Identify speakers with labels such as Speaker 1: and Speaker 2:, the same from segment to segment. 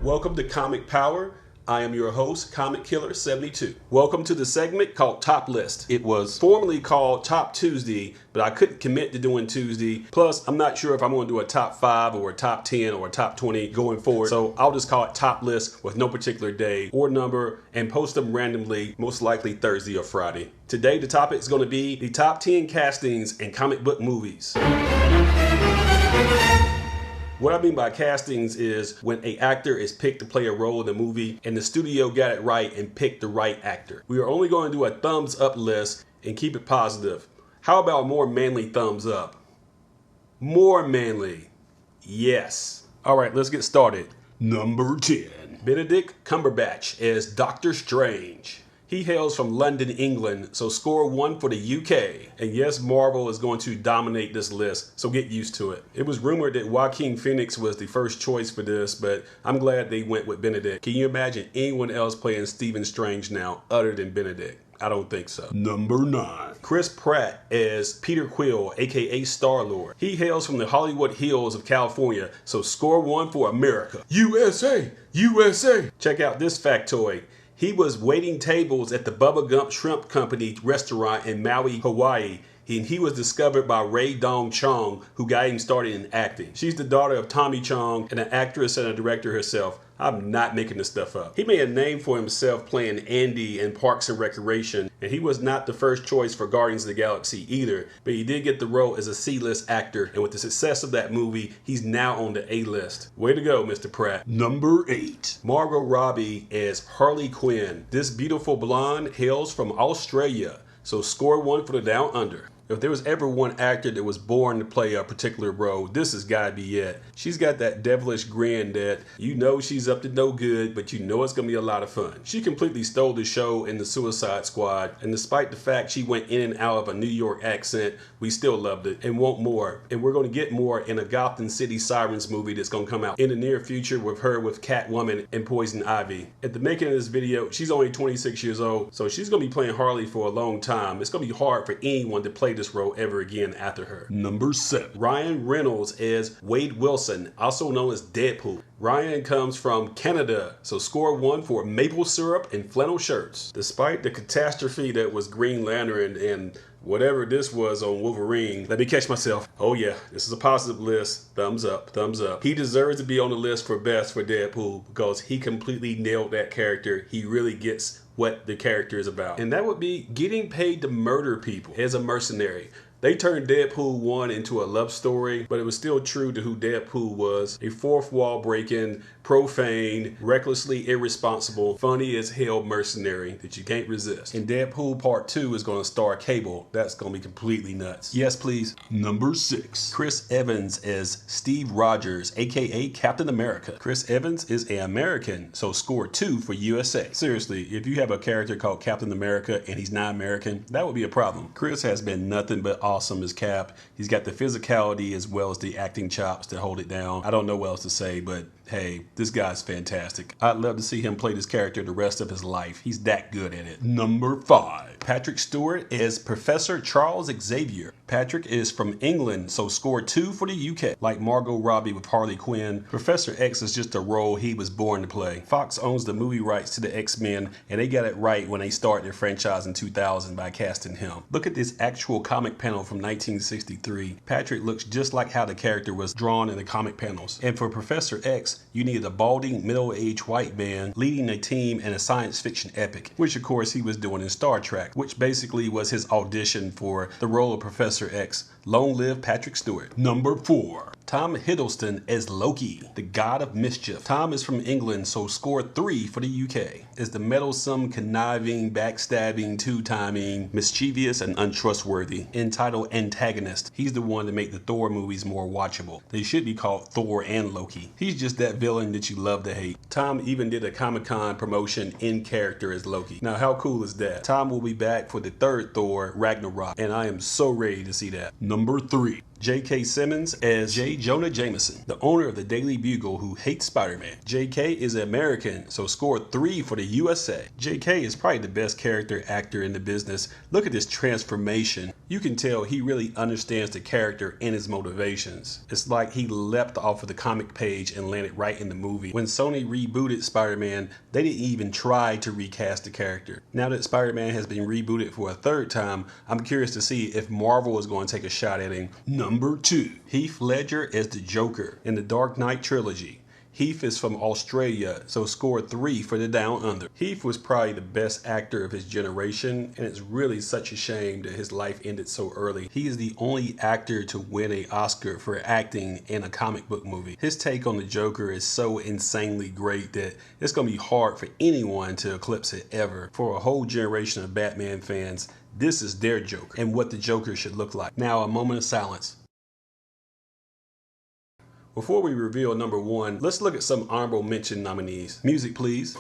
Speaker 1: Welcome to Comic Power. I am your host, Comic Killer 72. Welcome to the segment called Top List. It was formerly called Top Tuesday, but I couldn't commit to doing Tuesday. Plus, I'm not sure if I'm going to do a top 5 or a top 10 or a top 20 going forward. So I'll just call it Top List with no particular day or number and post them randomly, most likely Thursday or Friday. Today, the topic is going to be the top 10 castings in comic book movies. What I mean by castings is when an actor is picked to play a role in a movie and the studio got it right and picked the right actor. We are only going to do a thumbs up list and keep it positive. How about a more manly thumbs up? More manly. Yes. All right, let's get started. Number 10. Benedict Cumberbatch as Doctor Strange. He hails from London, England, so score 1 for the UK. And yes, Marvel is going to dominate this list, so get used to it. It was rumored that Joaquin Phoenix was the first choice for this, but I'm glad they went with Benedict. Can you imagine anyone else playing Stephen Strange now other than Benedict? I don't think so. Number 9. Chris Pratt as Peter Quill, aka Star-Lord. He hails from the Hollywood Hills of California, so score 1 for America. USA! USA! Check out this factoid. He was waiting tables at the Bubba Gump Shrimp Company restaurant in Maui, Hawaii, and he was discovered by Ray Dong Chong, who got him started in acting. She's the daughter of Tommy Chong and an actress and a director herself. I'm not making this stuff up. He made a name for himself playing Andy in Parks and Recreation, and he was not the first choice for Guardians of the Galaxy either, but he did get the role as a C-list actor, and with the success of that movie, he's now on the A-list. Way to go, Mr. Pratt. Number 8. Margot Robbie as Harley Quinn. This beautiful blonde hails from Australia, so score 1 for the Down Under. If there was ever one actor that was born to play a particular role, this has got to be it. She's got that devilish grin that you know she's up to no good, but you know it's going to be a lot of fun. She completely stole the show in the Suicide Squad, and despite the fact she went in and out of a New York accent, we still loved it and want more. And we're going to get more in a Gotham City Sirens movie that's going to come out in the near future with her with Catwoman and Poison Ivy. At the making of this video, she's only 26 years old, so she's going to be playing Harley for a long time. It's going to be hard for anyone to play this role ever again after her. Number 7. Ryan Reynolds as Wade Wilson, also known as Deadpool. Ryan comes from Canada, so score 1 for maple syrup and flannel shirts. Despite the catastrophe that was Green Lantern and whatever this was on Wolverine, let me catch myself. Oh yeah, this is a positive list. Thumbs up, thumbs up. He deserves to be on the list for best for Deadpool because he completely nailed that character. He really gets what the character is about. And that would be getting paid to murder people as a mercenary. They turned Deadpool 1 into a love story, but it was still true to who Deadpool was. A fourth wall breaking, profane, recklessly irresponsible, funny as hell mercenary that you can't resist. And Deadpool Part 2 is going to star Cable. That's going to be completely nuts. Yes, please. Number 6. Chris Evans as Steve Rogers, aka Captain America. Chris Evans is an American, so score 2 for USA. Seriously, if you have a character called Captain America and he's not American, that would be a problem. Chris has been nothing but awesome as Cap. He's got the physicality as well as the acting chops to hold it down. I don't know what else to say, but hey, this guy's fantastic. I'd love to see him play this character the rest of his life. He's that good at it. Number 5. Patrick Stewart as Professor Charles Xavier. Patrick is from England, so score 2 for the UK. Like Margot Robbie with Harley Quinn, Professor X is just a role he was born to play. Fox owns the movie rights to the X-Men, and they got it right when they started their franchise in 2000 by casting him. Look at this actual comic panel from 1963. Patrick looks just like how the character was drawn in the comic panels. And for Professor X, you needed a balding, middle-aged white man leading a team in a science fiction epic, which of course he was doing in Star Trek, which basically was his audition for the role of Professor X. Long live Patrick Stewart. Number 4. Tom Hiddleston as Loki, the god of mischief. Tom is from England, so score 3 for the UK. Is the meddlesome, conniving, backstabbing, two-timing, mischievous, and untrustworthy. Entitled antagonist. He's the one to make the Thor movies more watchable. They should be called Thor and Loki. He's just that villain that you love to hate. Tom even did a Comic-Con promotion in character as Loki. Now, how cool is that? Tom will be back for the third Thor, Ragnarok, and I am so ready to see that. Number 3. J.K. Simmons as J. Jonah Jameson, the owner of the Daily Bugle who hates Spider-Man. J.K. is an American, so scored 3 for the USA. J.K. is probably the best character actor in the business. Look at this transformation. You can tell he really understands the character and his motivations. It's like he leapt off of the comic page and landed right in the movie. When Sony rebooted Spider-Man, they didn't even try to recast the character. Now that Spider-Man has been rebooted for a third time, I'm curious to see if Marvel is going to take a shot at him. Number 2, Heath Ledger as the Joker in the Dark Knight trilogy. Heath is from Australia, so scored 3 for the Down Under. Heath was probably the best actor of his generation, and it's really such a shame that his life ended so early. He is the only actor to win an Oscar for acting in a comic book movie. His take on the Joker is so insanely great that it's going to be hard for anyone to eclipse it ever. For a whole generation of Batman fans, this is their Joker and what the Joker should look like. Now, a moment of silence. Before we reveal number 1, let's look at some honorable mention nominees. Music, please.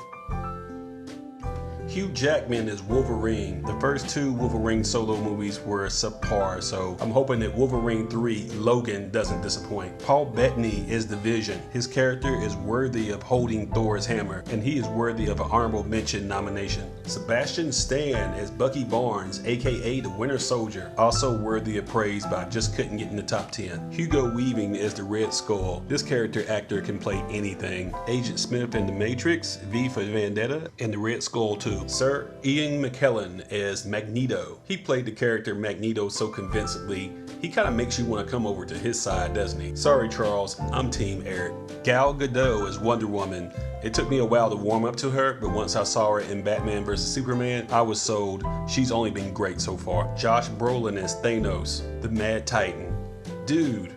Speaker 1: Hugh Jackman is Wolverine. The first 2 Wolverine solo movies were subpar, so I'm hoping that Wolverine 3, Logan, doesn't disappoint. Paul Bettany is the Vision. His character is worthy of holding Thor's hammer, and he is worthy of an honorable mention nomination. Sebastian Stan as Bucky Barnes, aka the Winter Soldier, also worthy of praise, but I just couldn't get in the top 10. Hugo Weaving is the Red Skull. This character actor can play anything. Agent Smith in The Matrix, V for Vendetta, and the Red Skull 2. Sir Ian McKellen as Magneto. He played the character Magneto so convincingly, he kind of makes you want to come over to his side, doesn't he? Sorry, Charles, I'm Team Eric. Gal Gadot as Wonder Woman. It took me a while to warm up to her, but once I saw her in Batman vs. Superman, I was sold. She's only been great so far. Josh Brolin as Thanos, the Mad Titan. Dude,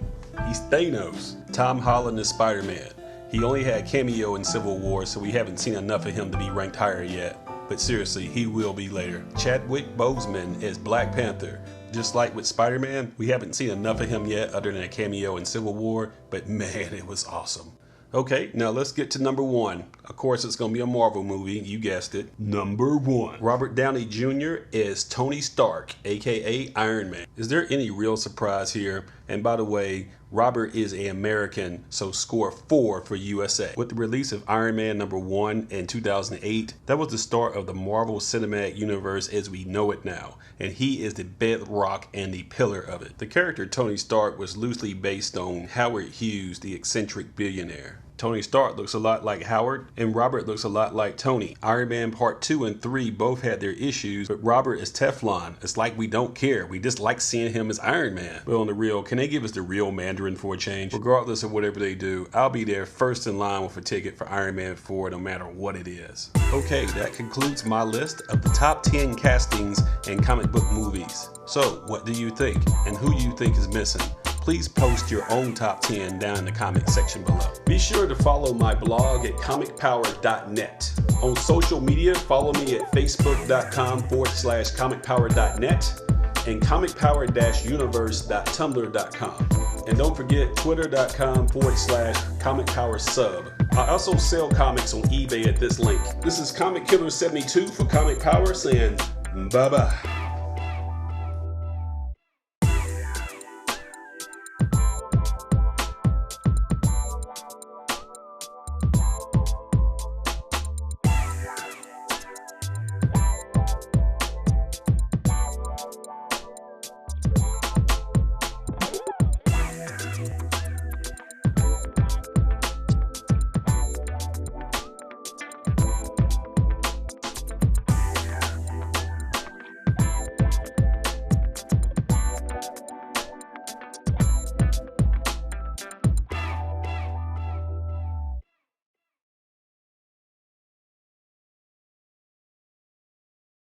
Speaker 1: he's Thanos. Tom Holland as Spider-Man. He only had a cameo in Civil War, so we haven't seen enough of him to be ranked higher yet. But seriously, he will be later. Chadwick Boseman as Black Panther. Just like with Spider-Man, we haven't seen enough of him yet other than a cameo in Civil War, but man, it was awesome. Okay, now let's get to number 1. Of course, it's going to be a Marvel movie, you guessed it. Number 1. Robert Downey Jr. is Tony Stark, aka Iron Man. Is there any real surprise here? And by the way, Robert is an American, so score 4 for USA. With the release of Iron Man number 1 in 2008, that was the start of the Marvel Cinematic Universe as we know it now, and he is the bedrock and the pillar of it. The character Tony Stark was loosely based on Howard Hughes, the eccentric billionaire. Tony Stark looks a lot like Howard, and Robert looks a lot like Tony. Iron Man Part 2 and 3 both had their issues, but Robert is Teflon. It's like we don't care. We just like seeing him as Iron Man. But on the real, can they give us the real Mandarin for a change? Regardless of whatever they do, I'll be there first in line with a ticket for Iron Man 4 no matter what it is. Okay, that concludes my list of the top 10 castings in comic book movies. So, what do you think? And who you think is missing? Please post your own top 10 down in the comment section below. Be sure to follow my blog at comicpower.net. On social media, follow me at facebook.com/comicpower.net and comicpower-universe.tumblr.com. And don't forget twitter.com/comicpowersub. I also sell comics on eBay at this link. This is Comic Killer 72 for Comic Power saying bye-bye.